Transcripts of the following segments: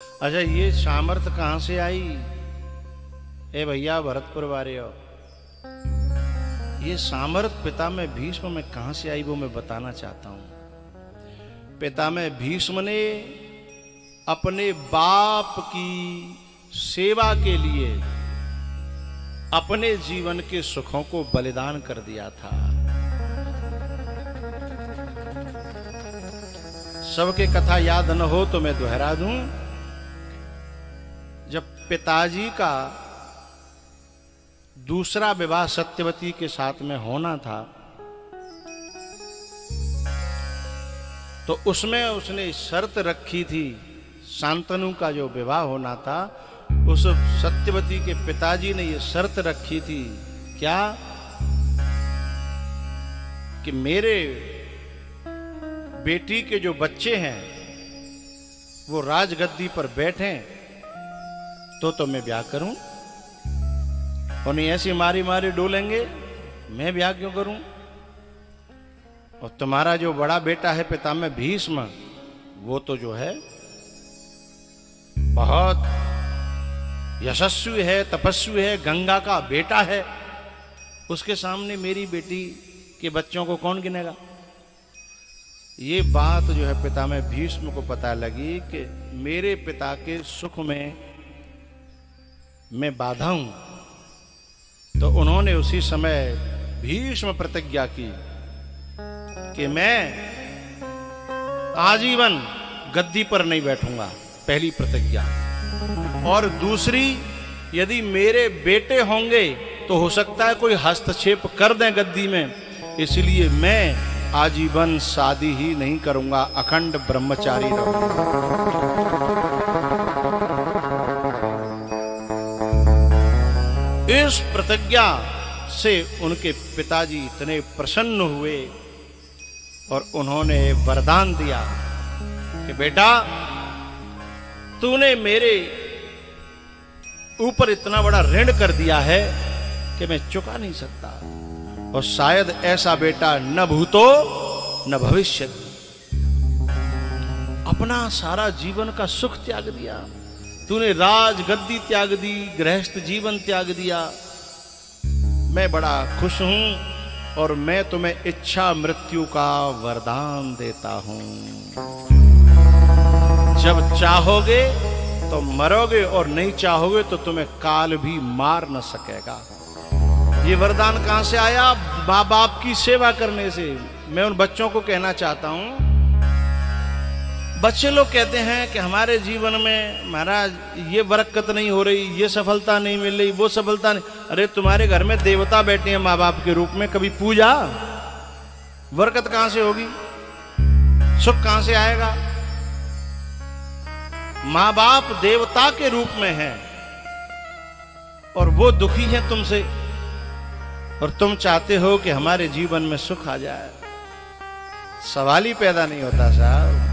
अच्छा, ये सामर्थ्य कहाँ से आई? ए भैया भरतपुर वाले हो, ये सामर्थ्य पिता में भीष्म में कहाँ से आई वो मैं बताना चाहता हूं। पिता में भीष्म ने अपने बाप की सेवा के लिए अपने जीवन के सुखों को बलिदान कर दिया था। सबके कथा याद न हो तो मैं दोहरा दूं। जब पिताजी का दूसरा विवाह सत्यवती के साथ में होना था तो उसमें उसने शर्त रखी थी, शांतनु का जो विवाह होना था उस सत्यवती के पिताजी ने ये शर्त रखी थी, क्या कि मेरे बेटी के जो बच्चे हैं वो राजगद्दी पर बैठें तो मैं ब्याह करूं, और नहीं ऐसी मारी मारी डोलेंगे, मैं ब्याह क्यों करूं। और तुम्हारा जो बड़ा बेटा है पितामह भीष्म, वो तो जो है बहुत यशस्वी है, तपस्वी है, गंगा का बेटा है, उसके सामने मेरी बेटी के बच्चों को कौन गिनेगा। ये बात जो है पितामह भीष्म को पता लगी कि मेरे पिता के सुख में मैं बाधा हूं, तो उन्होंने उसी समय भीष्म प्रतिज्ञा की कि मैं आजीवन गद्दी पर नहीं बैठूंगा, पहली प्रतिज्ञा। और दूसरी, यदि मेरे बेटे होंगे तो हो सकता है कोई हस्तक्षेप कर दें गद्दी में, इसलिए मैं आजीवन शादी ही नहीं करूंगा, अखंड ब्रह्मचारी रहूंगा। इस प्रतिज्ञा से उनके पिताजी इतने प्रसन्न हुए और उन्होंने वरदान दिया कि बेटा, तूने मेरे ऊपर इतना बड़ा ऋण कर दिया है कि मैं चुका नहीं सकता, और शायद ऐसा बेटा न भूतो न भविष्य। अपना सारा जीवन का सुख त्याग दिया तूने, राजगद्दी त्याग दी, गृहस्थ जीवन त्याग दिया। मैं बड़ा खुश हूं और मैं तुम्हें इच्छा मृत्यु का वरदान देता हूं। जब चाहोगे तो मरोगे और नहीं चाहोगे तो तुम्हें काल भी मार न सकेगा। ये वरदान कहां से आया? माँ बाप की सेवा करने से। मैं उन बच्चों को कहना चाहता हूं, बच्चे लोग कहते हैं कि हमारे जीवन में महाराज ये बरकत नहीं हो रही, ये सफलता नहीं मिल रही, वो सफलता नहीं। अरे तुम्हारे घर में देवता बैठे हैं माँ बाप के रूप में, कभी पूजा? बरकत कहां से होगी? सुख कहां से आएगा? माँ बाप देवता के रूप में हैं और वो दुखी है तुमसे, और तुम चाहते हो कि हमारे जीवन में सुख आ जाए। सवाल ही पैदा नहीं होता साहब।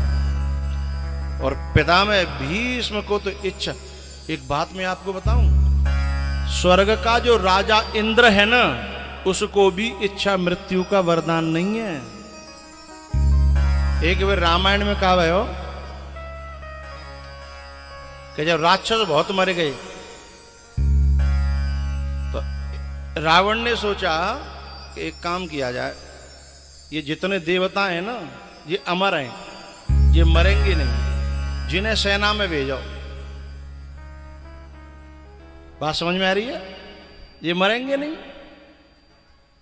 और पितामह भीष्म को तो इच्छा, एक बात मैं आपको बताऊं, स्वर्ग का जो राजा इंद्र है ना, उसको भी इच्छा मृत्यु का वरदान नहीं है। एक बार रामायण में कहा भयो कि जब राक्षस बहुत मर गए तो रावण ने सोचा कि एक काम किया जाए, ये जितने देवता हैं ना ये अमर हैं, ये मरेंगे नहीं, जिन्हें सेना में भेजो। बात समझ में आ रही है? ये मरेंगे नहीं,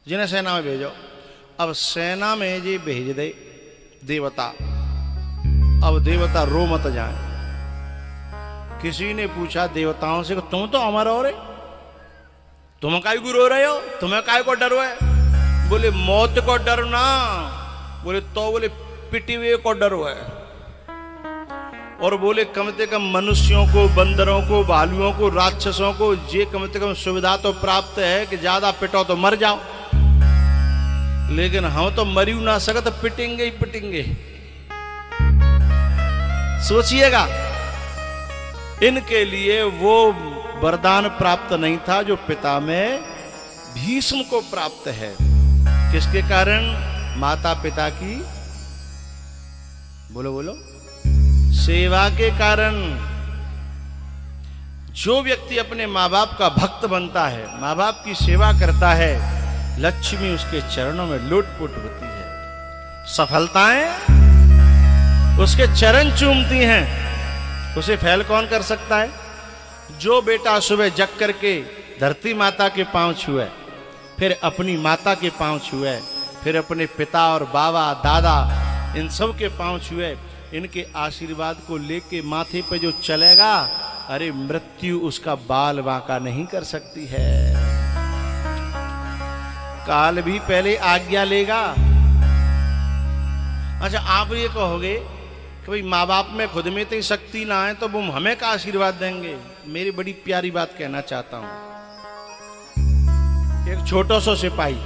जिन्हें सेना में भेजो। अब सेना में ये भेज दे देवता, अब देवता रो मत जाए। किसी ने पूछा देवताओं से, तुम तो अमर हो रहे, तुम काय को रो रहे हो, तुम्हें काय को डर है? बोले मौत को डर ना, बोले तो बोले पिटी हुए को डर है। और बोले कम से कम मनुष्यों को, बंदरों को, भालुओं को, राक्षसों को ये कम से कम सुविधा तो प्राप्त है कि ज्यादा पिटो तो मर जाओ, लेकिन हम तो मरी ना सकते, पिटेंगे ही पिटेंगे। सोचिएगा, इनके लिए वो वरदान प्राप्त नहीं था जो पितामह भीष्म को प्राप्त है। किसके कारण? माता पिता की, बोलो बोलो, सेवा के कारण। जो व्यक्ति अपने माँ बाप का भक्त बनता है, माँ बाप की सेवा करता है, लक्ष्मी उसके चरणों में लुटपुट होती है। सफलताएं उसके चरण चूमती हैं। उसे फेल कौन कर सकता है? जो बेटा सुबह जग करके धरती माता के पांव छुए, फिर अपनी माता के पांव छुए, फिर अपने पिता और बाबा दादा इन सब के पांव छुए, इनके आशीर्वाद को लेके माथे पे जो चलेगा, अरे मृत्यु उसका बाल बांका नहीं कर सकती है। काल भी पहले आज्ञा लेगा। अच्छा, आप ये कहोगे कि भाई माँ बाप में खुद में तो शक्ति ना है तो वो हमें का आशीर्वाद देंगे। मेरी बड़ी प्यारी बात कहना चाहता हूं। एक छोटा सा सिपाही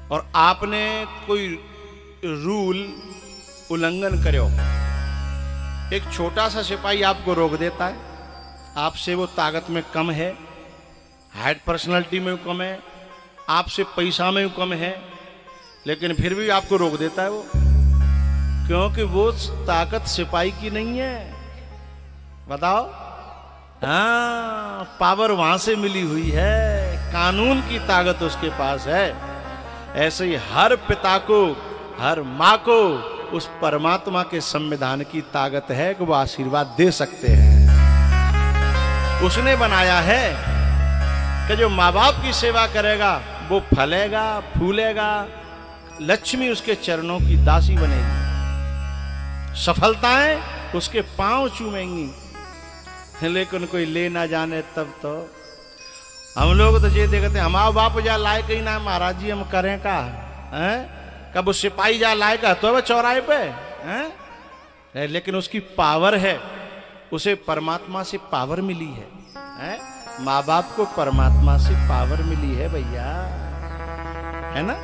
और आपने कोई रूल उल्लंघन करो, एक छोटा सा सिपाही आपको रोक देता है। आपसे वो ताकत में कम है, हाइट पर्सनालिटी में कम है, आपसे पैसा में कम है, लेकिन फिर भी आपको रोक देता है वो, क्योंकि वो ताकत सिपाही की नहीं है। बताओ, हाँ, पावर वहां से मिली हुई है, कानून की ताकत उसके पास है। ऐसे ही हर पिता को, हर माँ को उस परमात्मा के संविधान की ताकत है कि वो आशीर्वाद दे सकते हैं। उसने बनाया है कि जो माँ बाप की सेवा करेगा वो फलेगा, फूलेगा, लक्ष्मी उसके चरणों की दासी बनेगी, सफलताएं उसके पांव चूमेंगी। लेकिन कोई ले ना जाने तब तो हम लोग तो ये देखते हैं, हमारा बाप जा लायक ही ना महाराज जी, हम करें का है? कब उस सिपाही जा लायक है तो वह चौराहे पे है? लेकिन उसकी पावर है, उसे परमात्मा से पावर मिली है? माँ बाप को परमात्मा से पावर मिली है भैया, है ना?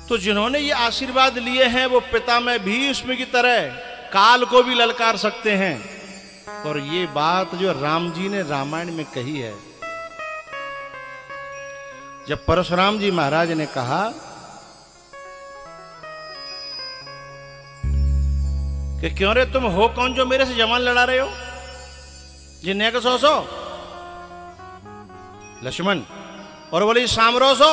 तो जिन्होंने ये आशीर्वाद लिए हैं वो पिता में भीष्म की तरह काल को भी ललकार सकते हैं। और ये बात जो राम जी ने रामायण में कही है, जब परशुराम जी महाराज ने कहा कि क्यों रे तुम हो कौन जो मेरे से जवान लड़ा रहे हो, जिन्हें के सो लक्ष्मण, और बोले सामरो सो,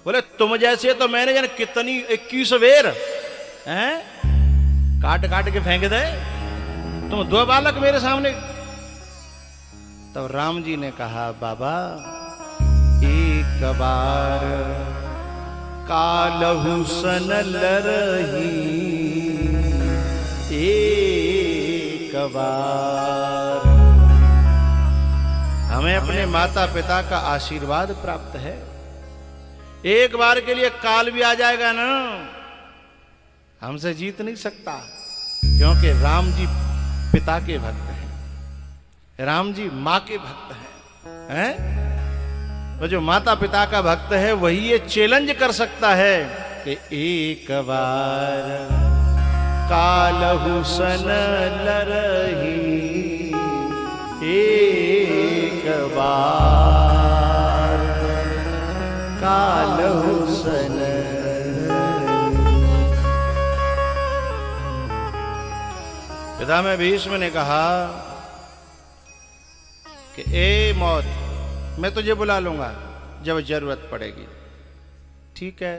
बोले तुम जैसे तो मैंने जन कितनी 21 वेर हैं काट काट के फेंक दे, तुम 2 बालक मेरे सामने। तब राम जी ने कहा, बाबा एक बार कालहु सन लरही, एक बार। हमें अपने माता पिता का आशीर्वाद प्राप्त है। एक बार के लिए काल भी आ जाएगा ना, हमसे जीत नहीं सकता, क्योंकि राम जी पिता के भक्त हैं, राम जी माँ के भक्त हैं? तो जो माता पिता का भक्त है वही ये चैलेंज कर सकता है कि एक बार कालहु सन लरही, एक बार कालहु सन। पितामह भीष्म ने कहा कि ए मौत, मैं तुझे बुला लूंगा जब जरूरत पड़ेगी। ठीक है।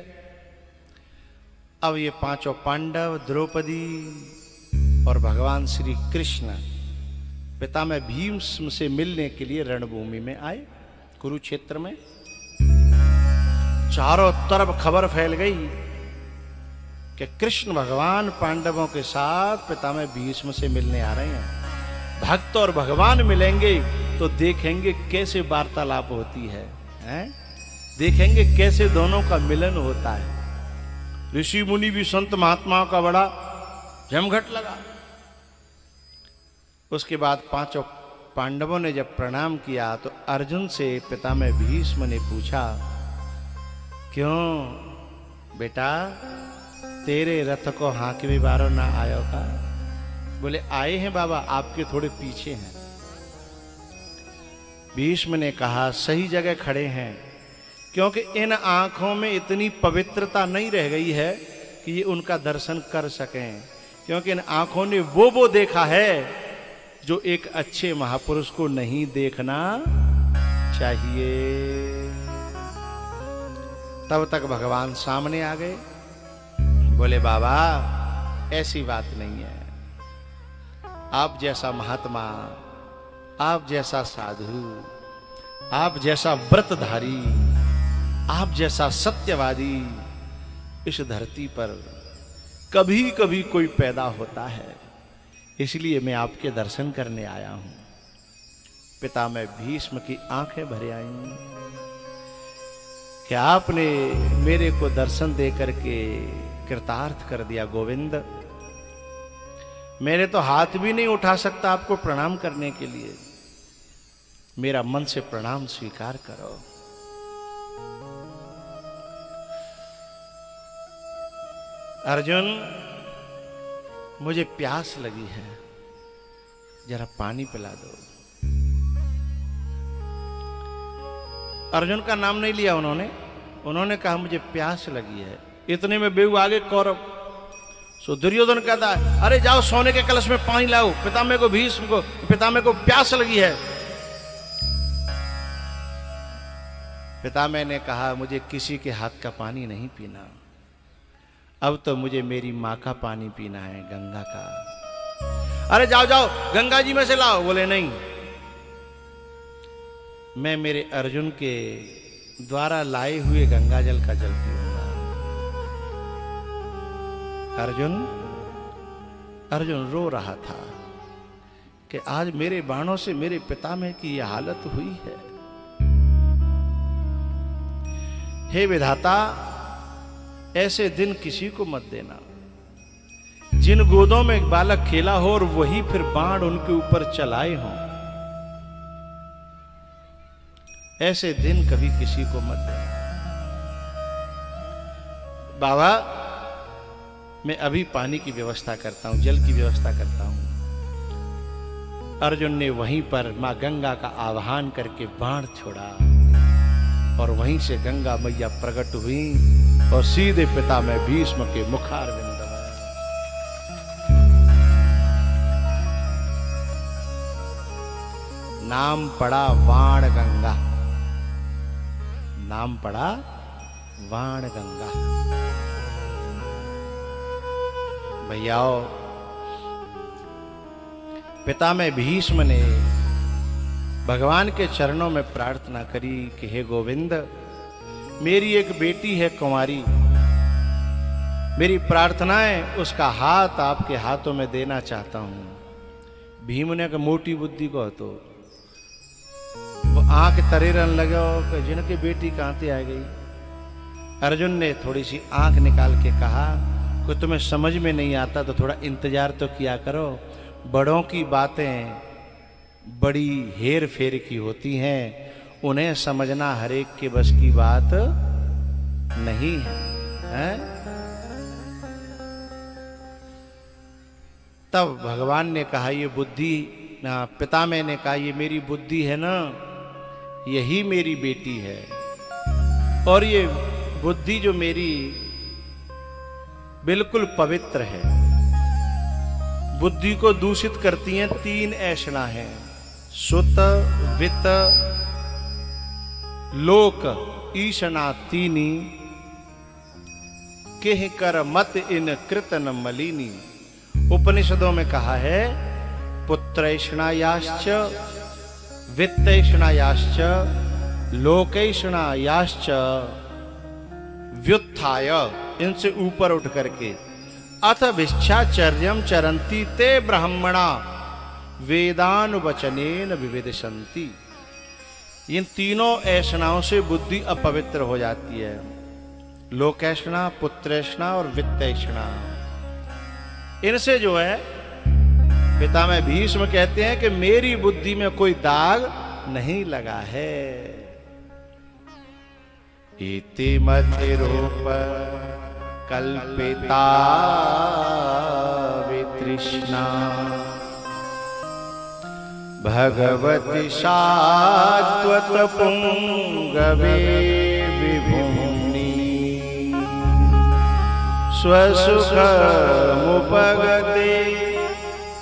अब ये 5 पांडव, द्रौपदी और भगवान श्री कृष्ण पितामह भीष्म से मिलने के लिए रणभूमि में आए। कुरुक्षेत्र में चारों तरफ खबर फैल गई कि कृष्ण भगवान पांडवों के साथ पितामह भीष्म से मिलने आ रहे हैं। भक्त और भगवान मिलेंगे तो देखेंगे कैसे वार्तालाप होती है, हैं? देखेंगे कैसे दोनों का मिलन होता है। ऋषि मुनि भी संत महात्माओं का बड़ा जमघट लगा। उसके बाद 5 पांडवों ने जब प्रणाम किया तो अर्जुन से पितामह भीष्म ने पूछा, क्यों बेटा तेरे रथ को हांकवी बारो ना आयो का? बोले आए हैं बाबा, आपके थोड़े पीछे हैं। भीष्म ने कहा सही जगह खड़े हैं, क्योंकि इन आंखों में इतनी पवित्रता नहीं रह गई है कि ये उनका दर्शन कर सकें, क्योंकि इन आंखों ने वो देखा है जो एक अच्छे महापुरुष को नहीं देखना चाहिए। तब तक भगवान सामने आ गए, बोले बाबा ऐसी बात नहीं है, आप जैसा महात्मा, आप जैसा साधु, आप जैसा व्रतधारी, आप जैसा सत्यवादी इस धरती पर कभी कभी कोई पैदा होता है, इसलिए मैं आपके दर्शन करने आया हूं। पितामह भीष्म की आंखें भर आईं कि आपने मेरे को दर्शन दे करके कृतार्थ कर दिया गोविंद। मेरे तो हाथ भी नहीं उठा सकता आपको प्रणाम करने के लिए, मेरा मन से प्रणाम स्वीकार करो। अर्जुन मुझे प्यास लगी है, जरा पानी पिला दो। अर्जुन का नाम नहीं लिया उन्होंने कहा मुझे प्यास लगी है। इतने में बेहू आगे कौरव। सो दुर्योधन कहता है अरे जाओ सोने के कलश में पानी लाओ, पितामह को भीष्म को पितामह को प्यास लगी है। पितामह ने कहा मुझे किसी के हाथ का पानी नहीं पीना, अब तो मुझे मेरी माँ का पानी पीना है, गंगा का। अरे जाओ जाओ गंगा जी में से लाओ। बोले नहीं, मैं मेरे अर्जुन के द्वारा लाए हुए गंगा जल का जल पीऊंगा। अर्जुन रो रहा था कि आज मेरे बाणों से मेरे पितामह की यह हालत हुई है। हे विधाता, ऐसे दिन किसी को मत देना। जिन गोदों में एक बालक खेला हो और वही फिर बाण उनके ऊपर चलाए हों, ऐसे दिन कभी किसी को मत देना। बाबा मैं अभी पानी की व्यवस्था करता हूं, जल की व्यवस्था करता हूं। अर्जुन ने वहीं पर मां गंगा का आह्वान करके बाण छोड़ा और वहीं से गंगा मैया प्रकट हुई और सीधे पितामह भीष्म के मुखारविंद में। नाम पड़ा वाण गंगा, नाम पड़ा वाण गंगा। भैयाओ, पितामह भीष्म ने भगवान के चरणों में प्रार्थना करी कि हे गोविंद, मेरी एक बेटी है कुंवारी, मेरी प्रार्थना है उसका हाथ आपके हाथों में देना चाहता हूं। भीम ने कहा मोटी बुद्धि को तो वो आंख तरे रन लगे कि जिनकी बेटी कहां से आ गई। अर्जुन ने थोड़ी सी आंख निकाल के कहा कि तुम्हें समझ में नहीं आता तो थोड़ा इंतजार तो किया करो, बड़ों की बातें बड़ी हेर फेर की होती हैं, उन्हें समझना हर एक के बस की बात नहीं है? तब भगवान ने कहा ये बुद्धि, पितामह ने कहा ये मेरी बुद्धि है ना, यही मेरी बेटी है। और ये बुद्धि जो मेरी बिल्कुल पवित्र है। बुद्धि को दूषित करती हैं तीन ऐषणा है, सुत वित्त लोक ईशना तीनी, केह कर मत इन कृतन मलिनी। उपनिषदों में कहा है पुत्रैषणायाश्च वित्तैषणायाश्च लोकैषणायाश्च व्युत्थाय, इनसे ऊपर उठ करके अथ भिक्षाचर्यम चरंती ते ब्राह्मणा वेदानुवचनेन विविदशन्ति। इन तीनों ऐषणाओं से बुद्धि अपवित्र हो जाती है, लोकैषणा, पुत्रैषणा और वित्तैषणा। इनसे जो है पितामह भीष्म कहते हैं कि मेरी बुद्धि में कोई दाग नहीं लगा है। इति मतिरूप कल्पिता वितृष्णा भगवति शाश्वत पुंगवे विभुम्नि स्वसुखमुपगते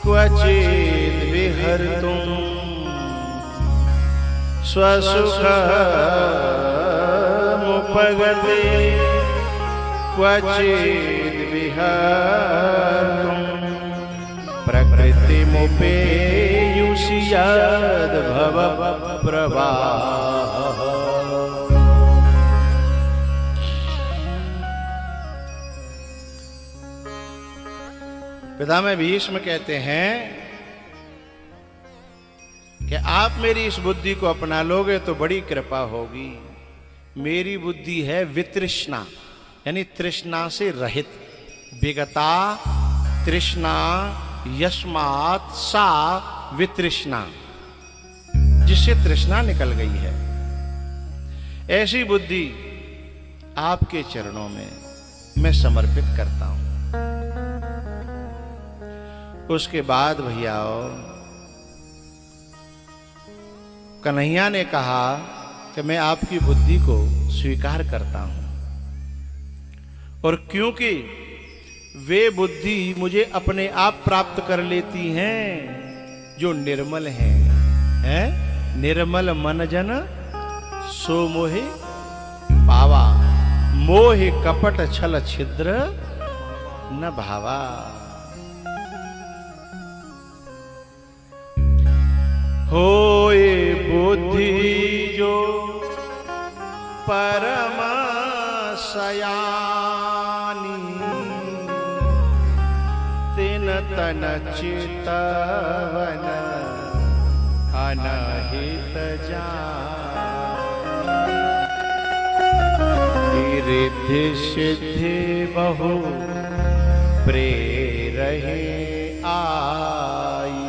क्वचिद् हर तुम स्वसुख मुपगते क्वचिद विहर्तुं प्रकृति मुपेयुषि यद् भव प्रवाह। पितामह भीष्म कहते हैं कि आप मेरी इस बुद्धि को अपना लोगे तो बड़ी कृपा होगी। मेरी बुद्धि है वितृष्णा, यानी तृष्णा से रहित। विगता तृष्णा यस्मात् सा वितृष्णा, जिससे तृष्णा निकल गई है। ऐसी बुद्धि आपके चरणों में मैं समर्पित करता हूं। उसके बाद भैयाओ, कन्हैया ने कहा कि मैं आपकी बुद्धि को स्वीकार करता हूं, और क्योंकि वे बुद्धि मुझे अपने आप प्राप्त कर लेती हैं जो निर्मल हैं, निर्मल मन जन सो मोहे पावा, मोह कपट छल छिद्र न भावा। होए बुद्धि जो परम सयानी, तिन तन चितवन अनहित जानी। रिद्धि सिद्धि बहु प्रेरहे आई,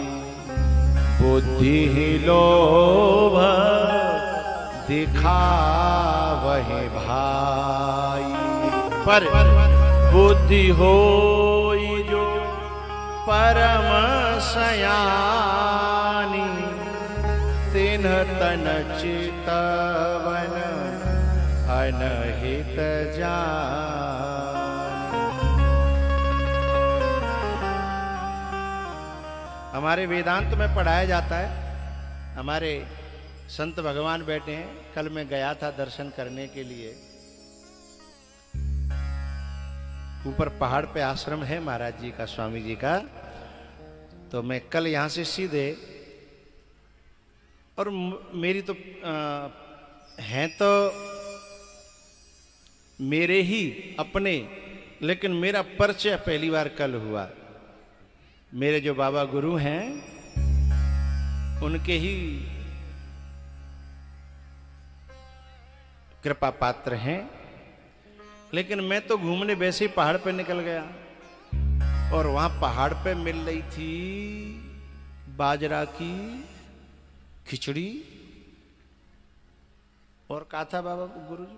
बुद्धि ही लोभ दिखावहि भाई। पर बुद्धि होई जो परम सयानी, तिन्ह तन चितवन अनहित जानी। हमारे वेदांत में पढ़ाया जाता है, हमारे संत भगवान बैठे हैं। कल मैं गया था दर्शन करने के लिए, ऊपर पहाड़ पे आश्रम है महाराज जी का, स्वामी जी का। तो मैं कल यहां से सीधे, और मेरी तो हैं तो मेरे ही अपने, लेकिन मेरा परिचय पहली बार कल हुआ। मेरे जो बाबा गुरु हैं उनके ही कृपा पात्र हैं, लेकिन मैं तो घूमने वैसे ही पहाड़ पे निकल गया, और वहां पहाड़ पे मिल रही थी बाजरा की खिचड़ी, और कहा था बाबा गुरु जी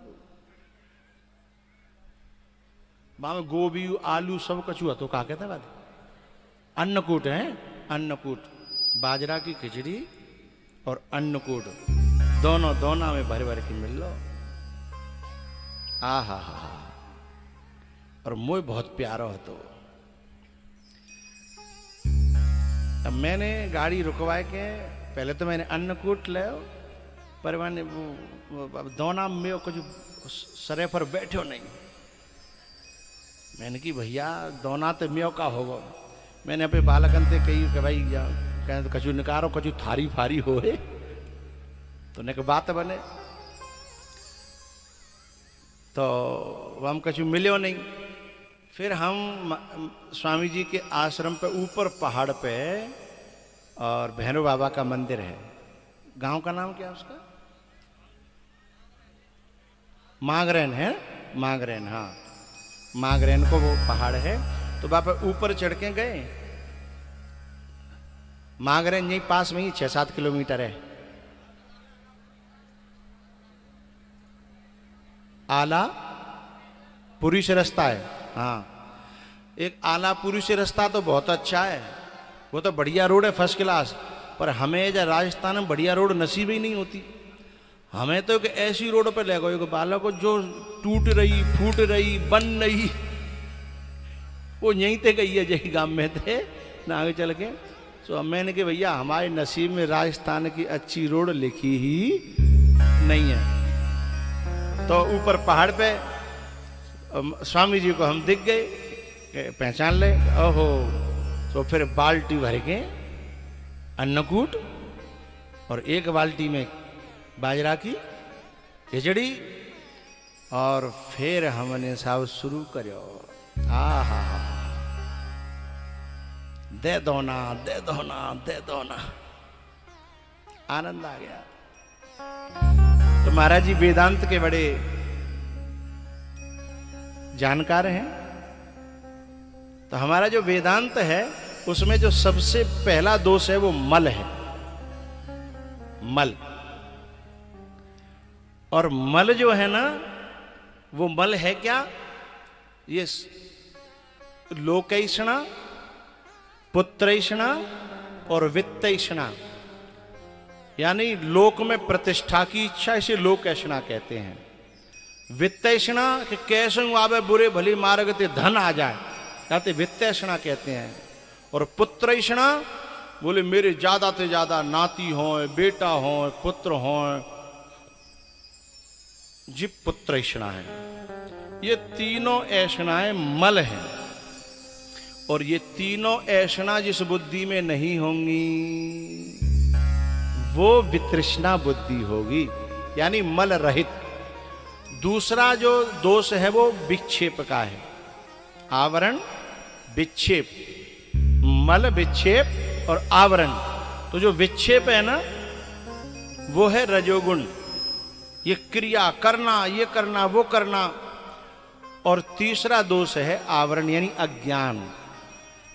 वहां में गोभी आलू सब कछु तो कहा कहता बात अन्नकूट है, अन्नकूट, बाजरा की खिचड़ी और अन्नकूट दोनों दोना में भर भर के मिल लो। आ हा, और मुझे बहुत प्यारा हो। तो अब मैंने गाड़ी रुकवा के पहले तो मैंने अन्नकूट ले, पर मैंने वो दोना में कुछ सरे पर बैठो नहीं। मैंने कि भैया दोना तो म्यो का होगा। मैंने अपने बालकन से कही कि भाई कहें तो कछु निकारो, कछु थारी फारी हो है, तो ने बात बने। तो हम कछु मिले नहीं। फिर हम स्वामी जी के आश्रम पे ऊपर पहाड़ पे, और भैरव बाबा का मंदिर है। गांव का नाम क्या उसका? मांगरेन है, मांगरेन, हाँ मांगरेन को वो पहाड़ है। तो बाबा ऊपर चढ़ के गए। मांगरेन यहीं पास में ही 6-7 किलोमीटर है। आला पुरी से रास्ता है, हाँ एक आला पुरी से रास्ता तो बहुत अच्छा है, वो तो बढ़िया रोड है, फर्स्ट क्लास। पर हमें जो राजस्थान में बढ़िया रोड नसीब ही नहीं होती। हमें तो एक ऐसी रोड पर ले गए बालक को जो टूट रही, फूट रही, बन रही, वो यहीं ते गई है, जही गांव में थे ना, आगे चल के तो मैंने कहा भैया हमारे नसीब में राजस्थान की अच्छी रोड लिखी ही नहीं है। तो ऊपर पहाड़ पे स्वामी जी को हम दिख गए, पहचान ले। ओहो, तो फिर बाल्टी भर के अन्नकूट और एक बाल्टी में बाजरा की खिचड़ी, और फिर हमने साहब शुरू करो। आहा, दे दो ना, दे दो ना, दे दो ना, आनंद आ गया। तो महाराज जी वेदांत के बड़े जानकार हैं। तो हमारा जो वेदांत है उसमें जो सबसे पहला दोष है वो मल है, मल। और मल जो है ना, वो मल है क्या? ये लोकैषणा, पुत्रैषणा और वित्तैषणा, यानी लोक में प्रतिष्ठा की इच्छा, इसे लोकैषणा कहते हैं। वित्तैषणा कि कैसे आवे बुरे भली मार्ग ते धन आ जाए, कहते वित्तैषणा कहते हैं। और पुत्रैषणा बोले मेरे ज्यादा से ज्यादा नाती हो, बेटा हो, पुत्र हो, जी पुत्रैषणा है। ये तीनों ऐषणाएं मल हैं, और ये तीनों ऐषणा जिस बुद्धि में नहीं होंगी वो वितृष्णा बुद्धि होगी, यानी मल रहित। दूसरा जो दोष है वो विक्षेप का है, आवरण विक्षेप, मल विक्षेप और आवरण। तो जो विक्षेप है ना वो है रजोगुण, ये क्रिया करना, ये करना, वो करना। और तीसरा दोष है आवरण, यानी अज्ञान,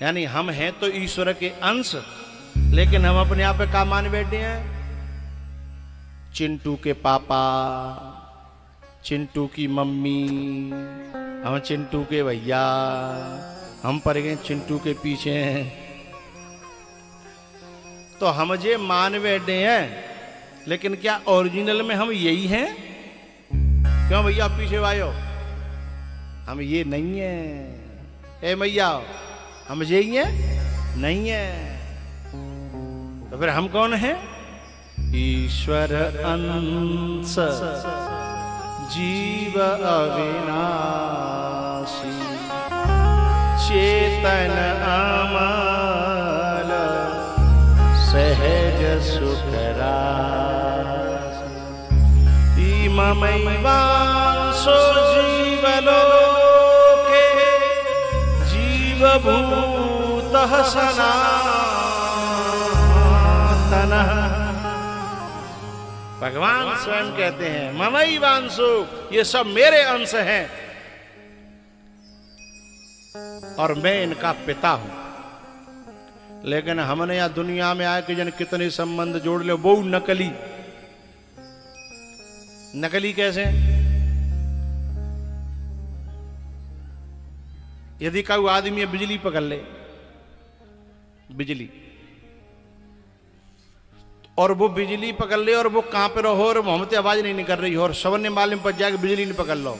यानी हम हैं तो ईश्वर के अंश, लेकिन हम अपने आप पे क्या मान बैठे हैं? चिंटू के पापा, चिंटू की मम्मी, हम चिंटू के भैया, हम पड़ गए चिंटू के पीछे। तो हम जे मान बैठे हैं, लेकिन क्या ओरिजिनल में हम यही हैं? क्यों भैया पीछे आयो? हम ये नहीं है। ए मैया, हम यही हैं? नहीं है। तो फिर हम कौन हैं? ईश्वर अंश, जीव अविनाशी, चेतन अमल, सहज सुखरा, इममैवांसो जीवलोके, जीवभूतः सनातनः। भगवान स्वयं कहते हैं ममैवांसो, ये सब मेरे अंश हैं और मैं इनका पिता हूं। लेकिन हमने यहां दुनिया में आए कि जन कितने संबंध जोड़ ले, वो नकली। नकली कैसे? यदि कोई आदमी बिजली पकड़ ले, बिजली, और वो बिजली पकड़ ले और वो कहां पे रहो और मोहम्मद आवाज नहीं निकल रही हो और सवरने मालूम पर जाके बिजली नहीं पकड़ लो,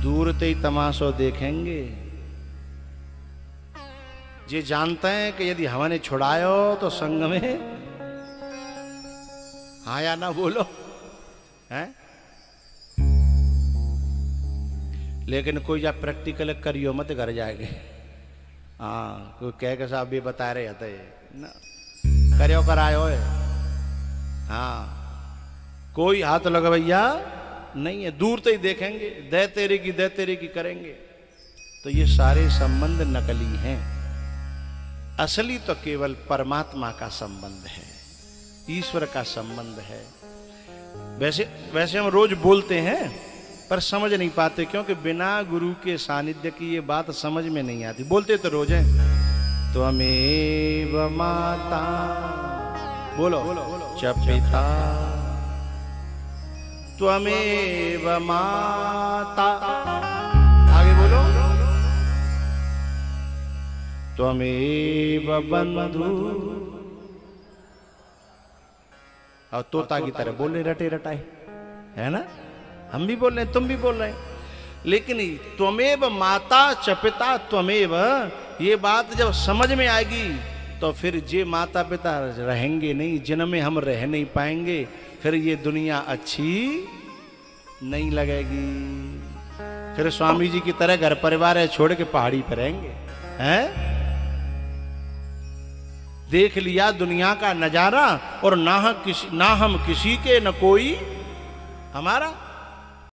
दूर ते ही तमाशो देखेंगे। ये जानते हैं कि यदि हमने छुड़ायो तो संग में हाँ या ना बोलो है। लेकिन कोई जा प्रैक्टिकल करियो मत घर जाएंगे। हाँ, कोई कह के साहब भी बता रहे थे ना, करियो करायो है। हाँ, कोई हाथ लगा भैया नहीं है, दूर तो ही देखेंगे, दे तेरे की करेंगे। तो ये सारे संबंध नकली हैं, असली तो केवल परमात्मा का संबंध है, ईश्वर का संबंध है। वैसे हम रोज बोलते हैं पर समझ नहीं पाते, क्योंकि बिना गुरु के सानिध्य की ये बात समझ में नहीं आती। बोलते तो रोज हैं, त्वमेव माता बोलो च पिता, त्वमेव माता, आगे बोलो, त्वमेव बंधु। और तोता की तरह बोल रहे रटे रटाए, है ना? हम भी बोल रहे हैं, तुम भी बोल रहे हैं। लेकिन त्वमेव माता च पिता त्वमेव, ये बात जब समझ में आएगी तो फिर ये माता पिता रहेंगे नहीं, जिनमें हम रह नहीं पाएंगे, फिर ये दुनिया अच्छी नहीं लगेगी। फिर स्वामी जी की तरह घर परिवार है छोड़ के पहाड़ी पर रहेंगे हैं। देख लिया दुनिया का नजारा और ना हम किसी के न कोई हमारा।